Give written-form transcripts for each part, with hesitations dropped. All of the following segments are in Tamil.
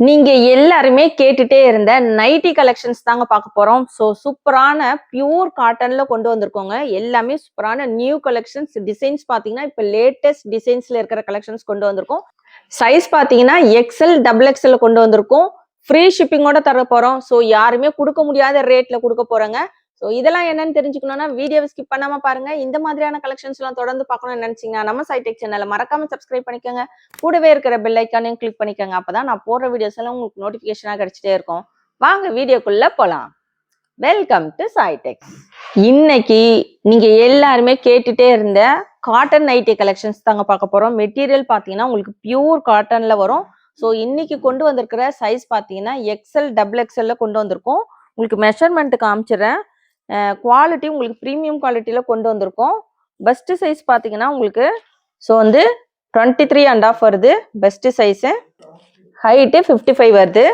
நீங்க எல்லாருமே கேட்டுட்டே இருந்த நைட்டி கலெக்ஷன்ஸ் தாங்க பார்க்க போறோம். ஸோ சூப்பரான பியூர் காட்டன்ல கொண்டு வந்திருக்கோங்க. எல்லாமே சூப்பரான நியூ கலெக்ஷன்ஸ். டிசைன்ஸ் பார்த்தீங்கன்னா இப்போ லேட்டஸ்ட் டிசைன்ஸ்ல இருக்கிற கலெக்ஷன்ஸ் கொண்டு வந்திருக்கோம். சைஸ் பார்த்தீங்கன்னா எக்ஸ்எல் டபுள் எக்ஸ்எல் கொண்டு வந்திருக்கோம். ஃப்ரீ ஷிப்பிங்கோட தர போறோம். ஸோ யாருமே கொடுக்க முடியாத ரேட்ல கொடுக்க போறோங்க. ஸோ இதெல்லாம் என்னன்னு தெரிஞ்சுக்கணும்னா வீடியோவை ஸ்கிப் பண்ணாம பாருங்க. இந்த மாதிரியான கலெக்ஷன்ஸ் எல்லாம் தொடர்ந்து பார்க்கணும்னு நினைச்சீங்கன்னா நம்ம சைடெக் சேனலை மறக்காம சப்ஸ்கிரைப் பண்ணிக்கோங்க. கூடவே இருக்கிற பெல் ஐக்கானையும் கிளிக் பண்ணிக்கோங்க. அப்பதான் நான் போடுற வீடியோஸ் எல்லாம் உங்களுக்கு நோட்டிபிகேஷனா கிடைச்சிட்டே இருக்கும். வாங்க வீடியோக்குள்ள போலாம். Welcome to சைடெக்ஸ். இன்னைக்கு நீங்க எல்லாருமே கேட்டுட்டே இருந்த காட்டன் நைட்டி கலெக்ஷன்ஸ் தாங்க பார்க்க போறோம். மெட்டீரியல் பாத்தீங்கன்னா உங்களுக்கு பியூர் காட்டன்ல வரும். ஸோ இன்னைக்கு கொண்டு வந்திருக்கிற சைஸ் பாத்தீங்கன்னா எக்ஸ்எல் டபுள் எக்ஸ்எல்ல கொண்டு வந்திருக்கோம். உங்களுக்கு மெஷர்மெண்ட் காமிச்சிடறேன். குவாலிட்டி உங்களுக்கு ப்ரீமியம் குவாலிட்டியில கொண்டு வந்திருக்கோம். பெஸ்ட் சைஸ் பார்த்தீங்கன்னா உங்களுக்கு ஸோ வந்து 23.5 வருது பெஸ்ட் சைஸு. ஹைட்டு 55 வருது.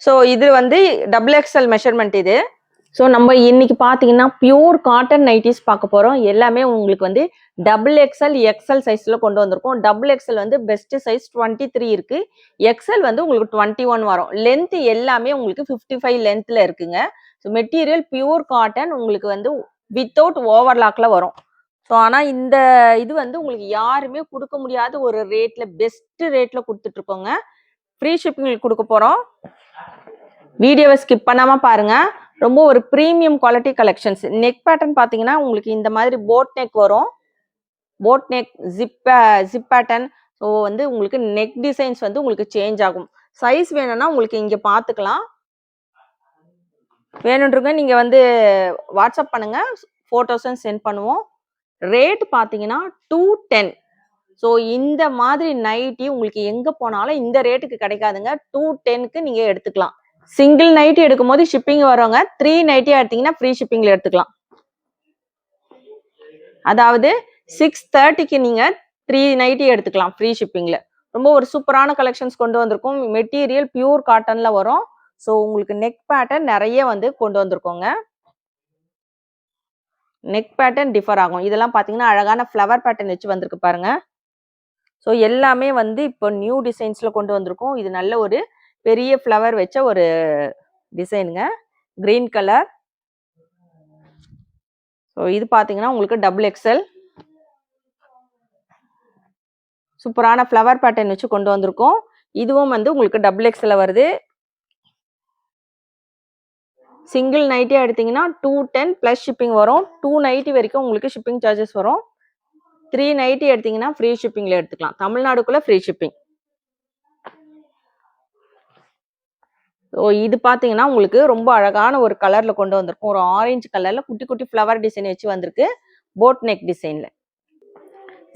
ஸோ இது வந்து டபுள் எக்ஸ்எல் மெஷர்மெண்ட் இது. ஸோ நம்ம இன்னைக்கு பார்த்தீங்கன்னா பியூர் காட்டன் நைட்டிஸ் பார்க்க போகிறோம். எல்லாமே உங்களுக்கு வந்து டபுள் எக்ஸ்எல் எக்ஸ்எல் சைஸில் கொண்டு வந்திருக்கோம். டபுள் எக்ஸ்எல் வந்து பெஸ்ட் சைஸ் 23 இருக்குது. எக்ஸ்எல் வந்து உங்களுக்கு 21 வரும். லென்த் எல்லாமே உங்களுக்கு 55 லென்த்தில் இருக்குங்க. ஸோ மெட்டீரியல் பியூர் காட்டன் உங்களுக்கு வந்து வித்தவுட் ஓவர்லாக்ல வரும். ஸோ ஆனால் இந்த இது வந்து உங்களுக்கு யாருமே கொடுக்க முடியாத ஒரு ரேட்ல பெஸ்ட் ரேட்ல கொடுத்துட்டு இருக்கோங்க. ஃப்ரீ ஷிப்பிங் கொடுக்க போறோம். வீடியோவை ஸ்கிப் பண்ணாம பாருங்க. ரொம்ப ஒரு premium quality collections. Neck pattern பார்த்தீங்கன்னா உங்களுக்கு இந்த மாதிரி போட் நெக் வரும். Boat neck zip pattern. So வந்து உங்களுக்கு நெக் டிசைன்ஸ் வந்து உங்களுக்கு சேஞ்ச் ஆகும். சைஸ் வேணும்னா உங்களுக்கு இங்கே பார்த்துக்கலாம். வேணுன்றவங்க நீங்க வந்து வாட்ஸ்அப் பண்ணுங்க, போட்டோஸும் சென்ட் பண்ணுவோம். ரேட் பார்த்தீங்கன்னா 210. ஸோ இந்த மாதிரி நைட்டி உங்களுக்கு எங்க போனாலும் இந்த ரேட்டுக்கு கிடைக்காதுங்க. 210க்கு நீங்க எடுத்துக்கலாம். சிங்கிள் நைட்டி எடுக்கும் போது ஷிப்பிங் வருவாங்க. 3 நைட்டி எடுத்தீங்கன்னா ஃப்ரீ ஷிப்பிங்ல எடுத்துக்கலாம். அதாவது 630க்கு நீங்க 3 நைட்டி எடுத்துக்கலாம் ஃப்ரீ ஷிப்பிங்ல. ரொம்ப ஒரு சூப்பரான கலெக்ஷன்ஸ் கொண்டு வந்திருக்கோம். மெட்டீரியல் பியூர் காட்டன்ல வரும். ஸோ உங்களுக்கு நெக் பேட்டர்ன் நிறைய வந்து கொண்டு வந்திருக்கோங்க. நெக் பேட்டர்ன் டிஃபர் ஆகும். இதெல்லாம் பார்த்தீங்கன்னா அழகான ஃப்ளவர் பேட்டர்ன் வச்சு வந்திருக்கு பாருங்க. ஸோ எல்லாமே வந்து இப்போ நியூ டிசைன்ஸ்ல கொண்டு வந்திருக்கோம். இது நல்ல ஒரு பெரிய ஃப்ளவர் வச்ச ஒரு டிசைனுங்க. Green colour. ஸோ இது பார்த்தீங்கன்னா உங்களுக்கு டபுள் எக்ஸ்எல். சூப்பரான ஃப்ளவர் பேட்டர்ன் வச்சு கொண்டு வந்திருக்கோம். இதுவும் வந்து உங்களுக்கு டபுள் எக்ஸ்எல் வருது. சிங்கிள் நைட்டி எடுத்தீங்கன்னா 210 ப்ளஸ் ஷிப்பிங் வரும். 2 நைட்டி வரைக்கும் உங்களுக்கு ஷிப்பிங் சார்ஜஸ் வரும். 3 நைட்டி எடுத்தீங்கன்னா ஃப்ரீ ஷிப்பிங்ல எடுத்துக்கலாம். தமிழ்நாடுக்குள்ள ஃப்ரீ ஷிப்பிங். ஸோ இது பார்த்தீங்கன்னா உங்களுக்கு ரொம்ப அழகான ஒரு கலர்ல கொண்டு வந்திருக்கும். ஒரு ஆரஞ்சு கலர்ல குட்டி குட்டி ஃப்ளவர் டிசைன் வச்சு வந்திருக்கு. போட் நெக் டிசைன்ல.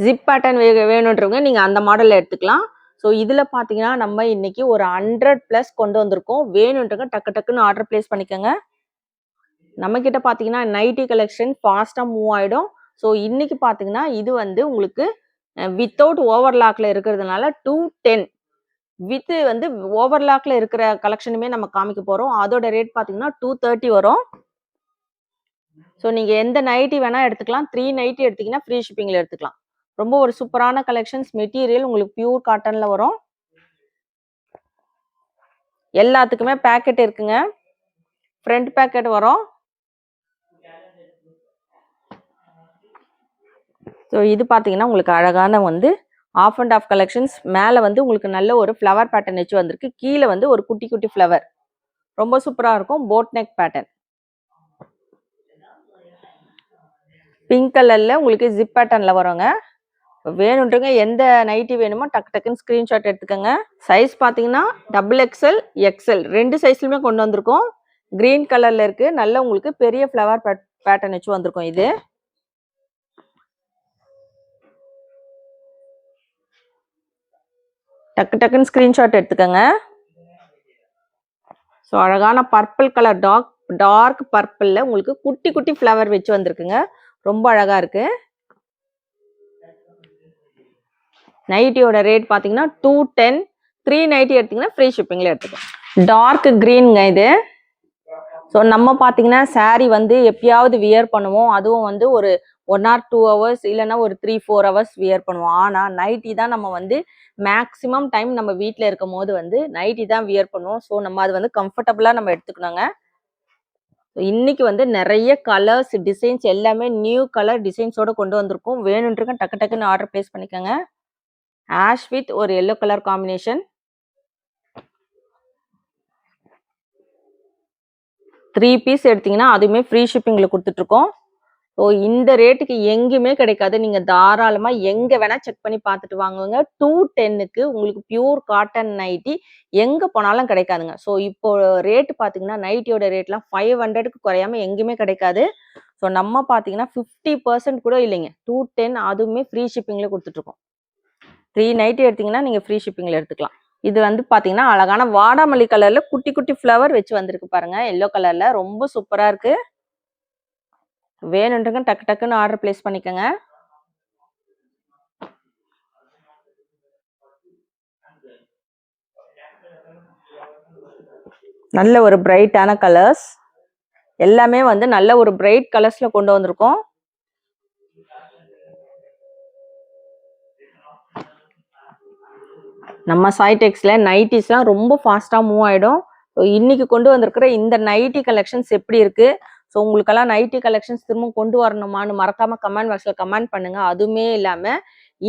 ஜிப் பேட்டர்ன் வேணுன்றவங்க நீங்க அந்த மாடல்ல எடுத்துக்கலாம். ஸோ இதுல பாத்தீங்கன்னா நம்ம இன்னைக்கு ஒரு 100+ கொண்டு வந்திருக்கோம். வேணுன்றவங்க டக்கு டக்குன்னு ஆர்டர் பிளேஸ் பண்ணிக்கோங்க. நம்ம கிட்ட பாத்தீங்கன்னா நைட்டி கலெக்ஷன் ஃபாஸ்டா மூவ் ஆயிடும். ஸோ இன்னைக்கு பாத்தீங்கன்னா இது வந்து உங்களுக்கு வித்தவுட் ஓவர்லாக்ல இருக்கிறதுனால 210. வித் வந்து ஓவர்லாக்ல இருக்கிற கலெக்ஷனுமே நம்ம காமிக்க போறோம். அதோட ரேட் பாத்தீங்கன்னா 230 வரும். ஸோ நீங்க எந்த நைட்டி வேணா எடுத்துக்கலாம். 3 நைட்டி எடுத்தீங்கன்னா ஃப்ரீ ஷிப்பிங்ல எடுத்துக்கலாம். ரொம்ப ஒரு சூப்பரான கலெக்ஷன்ஸ். மெட்டீரியல் உங்களுக்கு பியூர் காட்டன்ல வரும். எல்லாத்துக்குமே பேக்கெட் இருக்குங்க. ஃப்ரண்ட் பேக்கெட் வரும். ஸோ இது பார்த்தீங்கன்னா உங்களுக்கு அழகான வந்து ஆஃப் அண்ட் ஆஃப் கலெக்ஷன்ஸ். மேலே வந்து உங்களுக்கு நல்ல ஒரு ஃப்ளவர் பேட்டர்ன் வச்சு வந்திருக்கு. கீழே வந்து ஒரு குட்டி குட்டி ஃப்ளவர். ரொம்ப சூப்பராக இருக்கும். Boat neck pattern. பிங்க் கலர்ல உங்களுக்கு ஜிப் பேட்டர்ன்ல வருங்க. வேணுன்றவங்க எந்த நைட்டி வேணுமோ டக்கு டக்குன்னு ஸ்கிரீன்ஷாட் எடுத்துக்கோங்க. சைஸ் பார்த்தீங்கன்னா டபுள் எக்ஸ்எல் எக்ஸ்எல் 2 சைஸ்லுமே கொண்டு வந்திருக்கோம். கிரீன் கலர்ல இருக்கு. நல்ல உங்களுக்கு பெரிய ஃப்ளவர் பேட்டர்ன் வச்சு வந்திருக்கும். இது டக்கு டக்குன்னு ஸ்கிரீன்ஷாட் எடுத்துக்கோங்க. ஸோ அழகான பர்பிள் கலர் டார்க் பர்பிள்ல உங்களுக்கு குட்டி குட்டி ஃப்ளவர் வச்சு வந்திருக்குங்க. ரொம்ப அழகா இருக்கு. நைட்டியோட ரேட் பார்த்தீங்கன்னா 210. 3 நைட்டி எடுத்தீங்கன்னா ஃப்ரீ ஷிப்பிங்ல எடுத்துக்கலாம். டார்க் கிரீனுங்க இது. ஸோ நம்ம பார்த்தீங்கன்னா சாரீ வந்து எப்பயாவது வியர் பண்ணுவோம். அதுவும் வந்து ஒரு 1 or 2 ஹவர்ஸ் இல்லைன்னா ஒரு 3-4 ஹவர்ஸ் வியர் பண்ணுவோம். ஆனால் நைட்டி தான் நம்ம வந்து மேக்ஸிமம் டைம் நம்ம வீட்டில் இருக்கும் போது வந்து நைட்டி தான் வியர் பண்ணுவோம். ஸோ நம்ம அது வந்து கம்ஃபர்டபுளாக நம்ம எடுத்துக்கணுங்க. இன்னைக்கு வந்து நிறைய கலர்ஸ் டிசைன்ஸ் எல்லாமே நியூ கலர் டிசைன்ஸோட கொண்டு வந்திருக்கோம். வேணுன்றக்க டக்கு டக்குன்னு ஆர்டர் பிளேஸ் பண்ணிக்கோங்க. ஆஷ் வித் ஒரு எல்லோ கலர் காம்பினேஷன், 3 பீஸ் எடுத்தீங்கன்னா அதுவுமே ஃப்ரீ ஷிப்பிங்ல கொடுத்துட்டு இருக்கோம். ஸோ இந்த ரேட்டுக்கு எங்கேயுமே கிடைக்காது. நீங்க தாராளமா எங்க வேணா செக் பண்ணி பார்த்துட்டு வாங்குங்க. 210க்கு உங்களுக்கு பியூர் காட்டன் நைட்டி எங்க போனாலும் கிடைக்காதுங்க. ஸோ இப்போ ரேட் பாத்தீங்கன்னா நைட்டியோட ரேட்லாம் 500க்கு குறையாம எங்கேயுமே கிடைக்காது. ஸோ நம்ம பாத்தீங்கன்னா 50% கூட இல்லைங்க. 210 அதுவுமே ஃப்ரீ ஷிப்பிங்ல கொடுத்துட்டு இருக்கோம். 3 நைட்டி எடுத்தீங்கன்னா நீங்க ஃப்ரீ ஷிப்பிங்ல எடுத்துக்கலாம். இது வந்து பாத்தீங்கன்னா அழகான வாடாமல்லி கலர்ல குட்டி குட்டி ஃப்ளவர் வச்சு வந்திருக்கு பாருங்க. எல்லோ கலர்ல ரொம்ப சூப்பரா இருக்கு. வேணுன்றங்க டக்கு டக்குன்னு ஆர்டர் பிளேஸ் பண்ணிக்கோங்க. நல்ல ஒரு பிரைட்டான கலர்ஸ் எல்லாமே வந்து நல்ல ஒரு பிரைட் கலர்ஸ்ல கொண்டு வந்திருக்கோம். நம்ம சாய்டெக்ஸ்ல நைட்டிஸ்லாம் ரொம்ப ஃபாஸ்டா மூவ் ஆயிடும். இன்னைக்கு கொண்டு வந்திருக்கிற இந்த நைட்டி கலெக்ஷன்ஸ் எப்படி இருக்கு? ஸோ உங்களுக்கெல்லாம் நைட்டி கலெக்ஷன்ஸ் திரும்ப கொண்டு வரணுமான்னு மறக்காம கமெண்ட் பாக்ஸ்ல கமெண்ட் பண்ணுங்க. அதுவுமே இல்லாம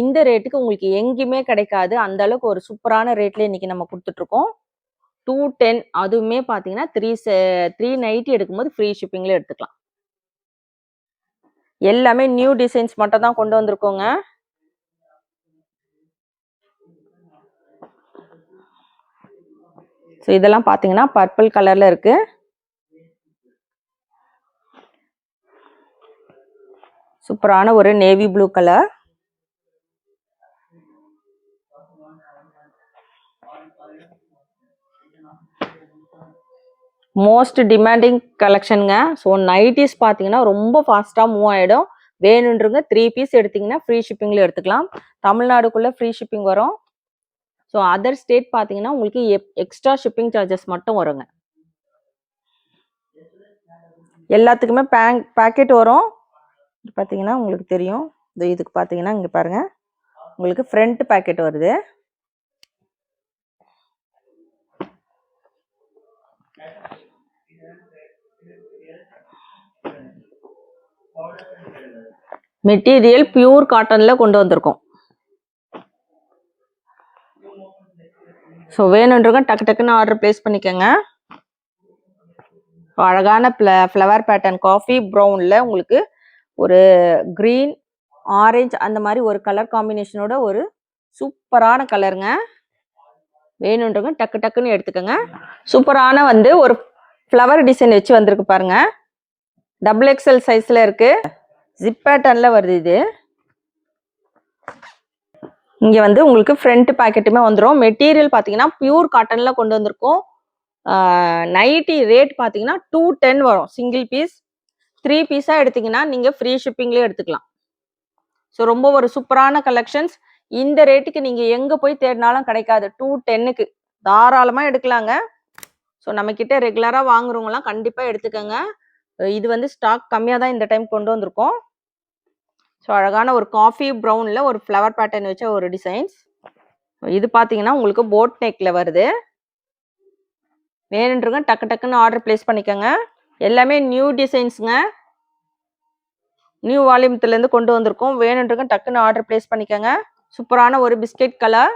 இந்த ரேட்டுக்கு உங்களுக்கு எங்கேயுமே கிடைக்காது. அந்த அளவுக்கு ஒரு சூப்பரான ரேட்ல இன்னைக்கு நம்ம கொடுத்துட்டு இருக்கோம். 210 அதுவுமே பாத்தீங்கன்னா 3 நைட்டி எடுக்கும்போது ஃப்ரீ ஷிப்பிங்ல எடுத்துக்கலாம். எல்லாமே நியூ டிசைன்ஸ் மட்டும் தான் கொண்டு வந்திருக்கோங்க. ஸோ இதெல்லாம் பாத்தீங்கன்னா பர்பிள் கலர்ல இருக்கு. சூப்பரான ஒரு navy blue colour. Most demanding கலெக்ஷனுங்க. ஸோ நைட்டிஸ் பார்த்தீங்கன்னா ரொம்ப ஃபாஸ்ட்டாக மூவ் ஆகிடும். வேணுன்றவங்க 3 பீஸ் எடுத்தீங்கன்னா ஃப்ரீ ஷிப்பிங்கில் எடுத்துக்கலாம். தமிழ்நாடுக்குள்ளே ஃப்ரீ ஷிப்பிங் வரும். ஸோ அதர் ஸ்டேட் பார்த்தீங்கன்னா உங்களுக்கு எக்ஸ்ட்ரா ஷிப்பிங் சார்ஜஸ் மட்டும் வருங்க. எல்லாத்துக்குமே பேக்கெட் வரும். பார்த்தீங்கன்னா உங்களுக்கு தெரியும். இதுக்கு பார்த்தீங்கன்னா இங்கே பாருங்க, உங்களுக்கு ஃப்ரண்ட் பேக்கெட் வருது. மெட்டீரியல் பியூர் காட்டன்ல கொண்டு வந்திருக்கோம். ஸோ வேணுன்றவங்க டக்கு டக்குன்னு ஆர்டர் பிளேஸ் பண்ணிக்கோங்க. அழகான ஃப்ளவர் பேட்டர்ன் காஃபி ப்ரௌன்ல உங்களுக்கு ஒரு கிரீன் ஆரஞ்சு அந்த மாதிரி ஒரு கலர் காம்பினேஷனோட ஒரு சூப்பரான கலருங்க. வேணுன்றவங்க டக்கு டக்குன்னு எடுத்துக்கோங்க. சூப்பரான வந்து ஒரு ஃப்ளவர் டிசைன் வச்சு வந்திருக்கு பாருங்க. XXL சைஸ்ல இருக்கு. ஜிப் பேட்டர்ன்ல வருது. இது இங்க வந்து உங்களுக்கு ஃப்ரண்ட் பாக்கெட்டுமே வந்துடும். மெட்டீரியல் பார்த்தீங்கன்னா பியூர் காட்டன்ல கொண்டு வந்திருக்கோம். நைட்டி ரேட் பார்த்தீங்கன்னா 210 வரும் சிங்கிள் பீஸ். 3 பீஸா எடுத்தீங்கன்னா நீங்க ஃப்ரீ ஷிப்பிங்லேயே எடுத்துக்கலாம். ஸோ ரொம்ப ஒரு சூப்பரான கலெக்ஷன்ஸ். இந்த ரேட்டுக்கு நீங்க எங்க போய் தேடினாலும் கிடைக்காது. 210க்கு தாராளமா எடுக்கலாங்க. ஸோ நம்ம கிட்ட ரெகுலரா வாங்குறவங்கலாம் கண்டிப்பா எடுத்துக்கோங்க. இது வந்து ஸ்டாக் கம்மியாக தான் இந்த டைம் கொண்டு வந்திருக்கோம். ஸோ அழகான ஒரு காஃபி ப்ரௌன்ல ஒரு ஃப்ளவர் பேட்டர்ன் வச்ச ஒரு டிசைன்ஸ். இது பார்த்தீங்கன்னா உங்களுக்கு போட் நெக்ல வருது. வேணுன்றவங்க டக்கு டக்குன்னு ஆர்டர் பிளேஸ் பண்ணிக்கோங்க. எல்லாமே நியூ டிசைன்ஸுங்க. நியூ வால்யூம்லேருந்து கொண்டு வந்திருக்கோம். வேணுன்றவங்க டக்குன்னு ஆர்டர் பிளேஸ் பண்ணிக்கோங்க. சூப்பரான ஒரு பிஸ்கெட் கலர்.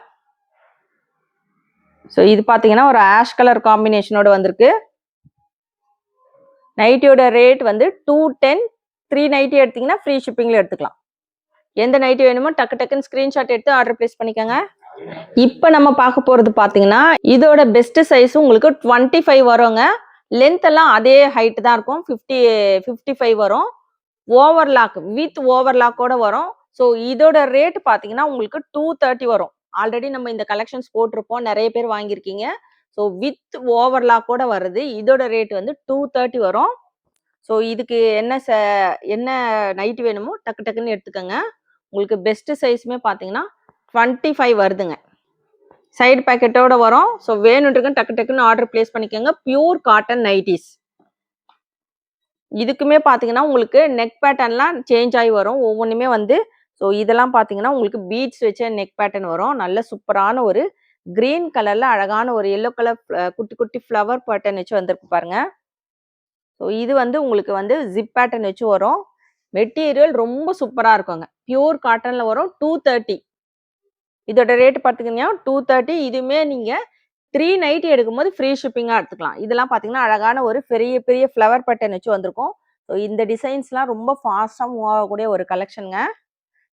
ஸோ இது பார்த்தீங்கன்னா ஒரு ஆஷ் கலர் காம்பினேஷனோட வந்திருக்கு. நைட்டியோட ரேட் வந்து 210. 3 நைட்டி எடுத்தீங்கன்னா ஃப்ரீ ஷிப்பிங்ல எடுத்துக்கலாம். எந்த நைட்டி வேணுமோ டக்கு டக்குன்னு ஸ்கிரீன்ஷாட் எடுத்து ஆர்டர் பிளேஸ் பண்ணிக்கோங்க. இப்போ நம்ம பார்க்க போறது பார்த்தீங்கன்னா இதோட பெஸ்ட் சைஸ் உங்களுக்கு 25 வருங்க. லென்த் எல்லாம் அதே ஹைட் தான் இருக்கும். 55 வரும். ஓவர்லாக் வித் ஓவர்லாக்கோட வரும். ஸோ இதோட ரேட் பார்த்தீங்கன்னா உங்களுக்கு 230 வரும். ஆல்ரெடி நம்ம இந்த கலெக்ஷன்ஸ் போட்டிருப்போம், நிறைய பேர் வாங்கியிருக்கீங்க. ஸோ வித் ஓவர்லாக்கோட வருது. இதோட ரேட் வந்து 230 வரும். ஸோ இதுக்கு என்ன நைட் வேணுமோ டக்கு டக்குன்னு எடுத்துக்கோங்க. உங்களுக்கு பெஸ்ட் சைஸுமே பார்த்தீங்கன்னா 25 வருதுங்க. சைடு பேக்கெட்டோட வரும். ஸோ வேணுன்றங்க டக்கு டக்குன்னு ஆர்டர் பிளேஸ் பண்ணிக்கோங்க. Pure cotton nighties. இதுக்குமே பார்த்தீங்கன்னா, உங்களுக்கு நெக் பேட்டர்ன்லாம் சேஞ்ச் ஆயி வரும். ஒவ்வொன்னுமே வந்து ஸோ இதெல்லாம் பார்த்தீங்கன்னா, உங்களுக்கு பீட்ஸ் வச்ச நெக் பேட்டர்ன் வரும். நல்ல சூப்பரான ஒரு கிரீன் கலர்ல அழகான ஒரு எல்லோ கலர் குட்டி குட்டி ஃப்ளவர் பேட்டர்ன் வச்சு வந்திருக்கு பாருங்க. ஸோ இது வந்து உங்களுக்கு வந்து ஜிப் பேட்டர்ன் வச்சு வரும். மெட்டீரியல் ரொம்ப சூப்பரா இருக்குங்க. பியூர் காட்டன்ல வரும். 230 இதோட ரேட் பார்த்தீங்கன்னா 230 இதுவுமே நீங்க 3 நைட்டி எடுக்கும்போது ஃப்ரீ ஷிப்பிங்கா எடுத்துக்கலாம். இதெல்லாம் பார்த்தீங்கன்னா, அழகான ஒரு பெரிய பெரிய ஃப்ளவர் பேட்டர்ன் வச்சு வந்திருக்கும். ஸோ இந்த டிசைன்ஸ்லாம் ரொம்ப ஃபாஸ்ட்டா மூவ் ஆகக்கூடிய ஒரு கலெக்ஷன்ங்க.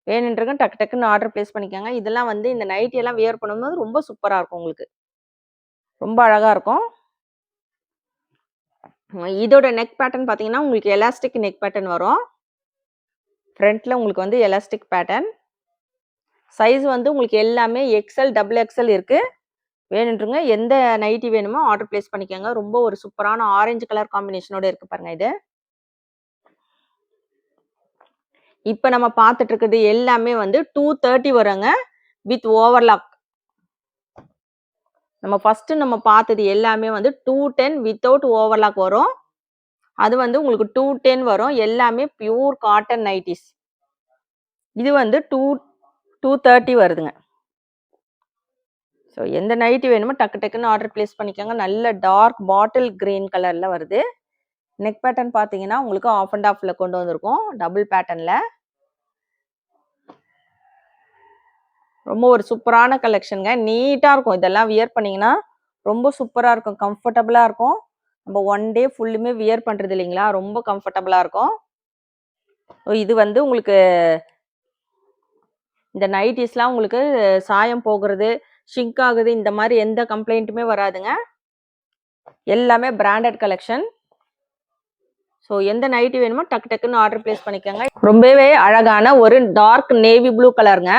வேணுன்றவங்க டக்கு டக்குன்னு ஆர்டர் பிளேஸ் பண்ணிக்கோங்க. இதெல்லாம் வந்து இந்த நைட்டி எல்லாம் வியர் பண்ணும்போது ரொம்ப சூப்பரா இருக்கும் உங்களுக்கு. ரொம்ப அழகா இருக்கும். இதோட நெக் பேட்டர்ன் பார்த்தீங்கன்னா, உங்களுக்கு எலாஸ்டிக் நெக் பேட்டர்ன் வரும். ஃப்ரண்ட்ல உங்களுக்கு வந்து எலாஸ்டிக் பேட்டர்ன். சைஸ் வந்து உங்களுக்கு எல்லாமே எக்ஸ்எல், டபுள் எக்ஸ்எல் இருக்கு. வேணுன்றவங்க எந்த நைட்டி வேணுமோ ஆர்டர் பிளேஸ் பண்ணிக்கோங்க. ரொம்ப ஒரு சூப்பரான ஆரஞ்சு கலர் காம்பினேஷனோட இருக்கு பாருங்க இது. இப்ப நம்ம பார்த்துட்டு இருக்கிறது எல்லாமே வந்து 230 வருங்க வித் ஓவர்லாக். நம்ம ஃபர்ஸ்ட் நம்ம பார்த்தது எல்லாமே வந்து 210 வித்தவுட் ஓவர்லாக் வரும். அது வந்து உங்களுக்கு 210 வரும். எல்லாமே பியூர் காட்டன் நைட்டிஸ். இது வந்து 230 வருதுங்க. ஸோ எந்த நைட்டி வேணுமோ டக்கு டக்குன்னு ஆர்டர் பிளேஸ் பண்ணிக்கோங்க. நல்ல டார்க் பாட்டில் கிரீன் கலர்ல வருது. நெக் பேட்டர்ன் பார்த்தீங்கன்னா, உங்களுக்கு ஆஃப் அண்ட் ஆஃப்ல கொண்டு வந்திருக்கும். டபுள் பேட்டர்ன்ல. ரொம்ப ஒரு சூப்பரான கலெக்ஷனுங்க. நீட்டா இருக்கும். இதெல்லாம் வியர் பண்ணீங்கன்னா ரொம்ப சூப்பரா இருக்கும். கம்ஃபர்டபுளா இருக்கும். நம்ம ஒன் டே ஃபுல்லுமே வியர் பண்றது இல்லைங்களா? ரொம்ப கம்ஃபர்டபுளா இருக்கும். இது வந்து உங்களுக்கு இந்த நைட்டிஸ்லாம் உங்களுக்கு சாயம் போகுறது, ஷிங்க் ஆகுது இந்த மாதிரி எந்த கம்ப்ளைண்ட்டுமே வராதுங்க. எல்லாமே பிராண்டட் கலெக்ஷன். ஸோ எந்த நைட்டி வேணுமோ டக்கு டக்குன்னு ஆர்டர் பிளேஸ் பண்ணிக்கோங்க. ரொம்பவே அழகான ஒரு டார்க் நேவி ப்ளூ கலருங்க.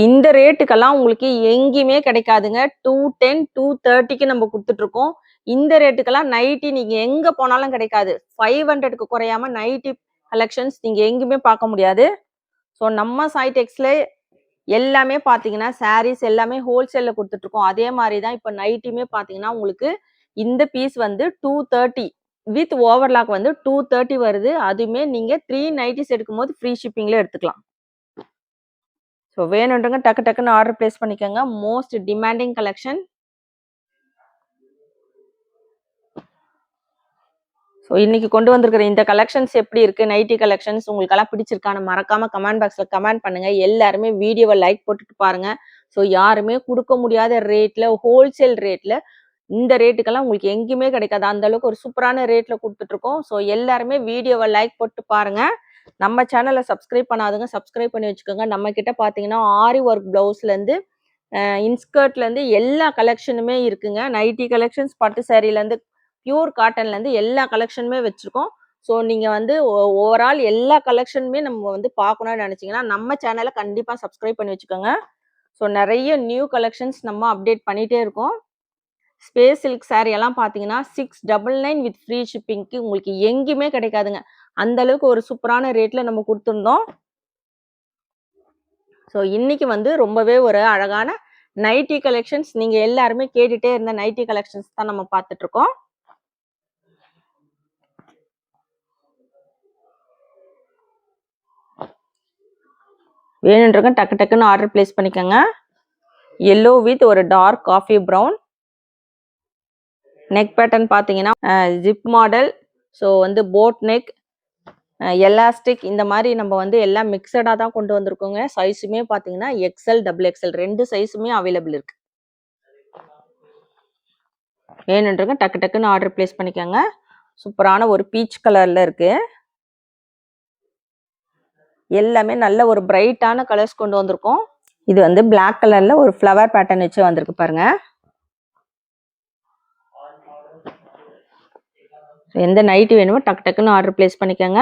இந்த ரேட்டுக்கெல்லாம் உங்களுக்கு எங்கேயுமே கிடைக்காதுங்க. 210, 230க்கு நம்ம கொடுத்துட்டு இருக்கோம். இந்த ரேட்டுக்கெல்லாம் நைட்டி நீங்க எங்க போனாலும் கிடைக்காது. 500க்கு குறையாம நைட்டி கலெக்ஷன்ஸ் நீங்க எங்கேயுமே பார்க்க முடியாது. ஸோ நம்ம சாய் டெக்ஸ்ல எல்லாமே பார்த்தீங்கன்னா சாரீஸ் எல்லாமே ஹோல்சேல்ல கொடுத்துட்டு இருக்கோம். அதே மாதிரி தான் இப்போ நைட்டியுமே பார்த்தீங்கன்னா உங்களுக்கு இந்த பீஸ் வந்து 230 வித் ஓவர்லாக் வந்து 230 வருது. அதுவுமே நீங்க 3 நைட்டிஸ் எடுக்கும்போது ஃப்ரீ ஷிப்பிங்ல எடுத்துக்கலாம். ஸோ வேணுன்றவங்க டக்கு டக்குன்னு ஆர்டர் பிளேஸ் பண்ணிக்கோங்க. Most demanding collection. ஸோ இன்னைக்கு கொண்டு வந்திருக்கிற இந்த கலெக்ஷன்ஸ் எப்படி இருக்கு? நைட்டி கலெக்ஷன்ஸ் உங்களுக்கெல்லாம் பிடிச்சிருக்கான்னு மறக்காம கமெண்ட் பாக்ஸ்ல கமெண்ட் பண்ணுங்க. எல்லாருமே வீடியோவை லைக் போட்டுட்டு பாருங்க. ஸோ யாருமே கொடுக்க முடியாத ரேட்ல ஹோல்சேல் ரேட்ல இந்த ரேட்டுக்கெல்லாம் உங்களுக்கு எங்கேயுமே கிடைக்காது. அந்த அளவுக்கு ஒரு சூப்பரான ரேட்ல கொடுத்துட்டு இருக்கோம். ஸோ எல்லாருமே வீடியோவை லைக் போட்டு பாருங்க. நம்ம சேனலை சப்ஸ்கிரைப் பண்ணாதுங்க, சப்ஸ்கிரைப் பண்ணி வச்சுக்கோங்க. நம்ம கிட்ட பார்த்தீங்கன்னா ஆரி ஒர்க் பிளவுஸ்லேருந்து இன்ஸ்கர்ட்லேருந்து எல்லா கலெக்ஷனுமே இருக்குங்க. நைட்டி கலெக்ஷன்ஸ், பட்டு சாரீலேருந்து பியூர் காட்டன்லேருந்து எல்லா கலெக்ஷனுமே வச்சுருக்கோம். ஸோ நீங்கள் வந்து ஓவரால் எல்லா கலெக்ஷனுமே நம்ம வந்து பார்க்கணும்னு நினச்சிங்கன்னா நம்ம சேனலை கண்டிப்பாக சப்ஸ்கிரைப் பண்ணி வச்சுக்கோங்க. ஸோ நிறைய நியூ கலெக்ஷன்ஸ் நம்ம அப்டேட் பண்ணிகிட்டே இருக்கோம். ஸ்பேஸ் சில்க் சாரீ எல்லாம் பார்த்தீங்கன்னா 699 வித் ஃப்ரீ ஷிப்பிங்க்கு உங்களுக்கு எங்கேயுமே கிடைக்காதுங்க. அந்த அளவுக்கு ஒரு சூப்பரான ரேட்ல நம்ம கொடுத்துருந்தோம். ஸோ இன்னைக்கு வந்து ரொம்பவே ஒரு அழகான நைட்டி கலெக்ஷன்ஸ் நீங்க எல்லாருமே கேட்டுட்டே இருந்த நைட்டி கலெக்ஷன்ஸ் தான் நம்ம பார்த்துட்டு இருக்கோம். வேணுன்றவங்க டக்கு டக்குன்னு ஆர்டர் பிளேஸ் பண்ணிக்கோங்க. எல்லோ வித் ஒரு dark coffee brown. Neck pattern பார்த்தீங்கன்னா ஜிப் மாடல். ஸோ வந்து போட் நெக், எலாஸ்டிக் இந்த மாதிரி நம்ம வந்து எல்லாம் மிக்சடாக தான் கொண்டு வந்திருக்கோங்க. சைஸுமே பார்த்தீங்கன்னா எக்ஸ்எல், டபுள் எக்ஸ்எல் 2 சைஸுமே அவைலபிள் இருக்கு. வேணுன்றவங்க டக்கு டக்குன்னு ஆர்டர் பிளேஸ் பண்ணிக்கோங்க. சூப்பரான ஒரு பீச் கலர்ல இருக்கு. எல்லாமே நல்ல ஒரு பிரைட்டான கலர்ஸ் கொண்டு வந்திருக்கோம். இது வந்து பிளாக் கலர்ல ஒரு ஃப்ளவர் பேட்டர்ன் வச்சு வந்திருக்கு பாருங்க. எந்த நைட்டி வேணுமோ டக்கு டக்குன்னு ஆர்டர் பிளேஸ் பண்ணிக்கோங்க.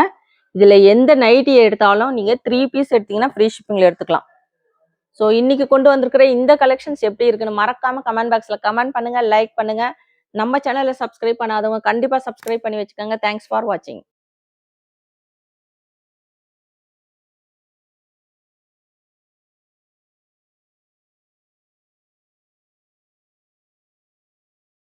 இதுல எந்த நைட்டி எடுத்தாலும் நீங்க 3 பீஸ் எடுத்தீங்கன்னா ஃப்ரீ ஷிப்பிங்ல எடுத்துக்கலாம். ஸோ இன்னைக்கு கொண்டு வந்திருக்கிற இந்த கலெக்ஷன்ஸ் எப்படி இருக்குன்னு மறக்காம கமெண்ட் பாக்ஸ்ல கமெண்ட் பண்ணுங்க, லைக் பண்ணுங்க. நம்ம சேனலை சப்ஸ்கிரைப் பண்ணாதவங்க கண்டிப்பா சப்ஸ்கிரைப் பண்ணி வச்சுக்கோங்க. தேங்க்ஸ் ஃபார் வாட்சிங்.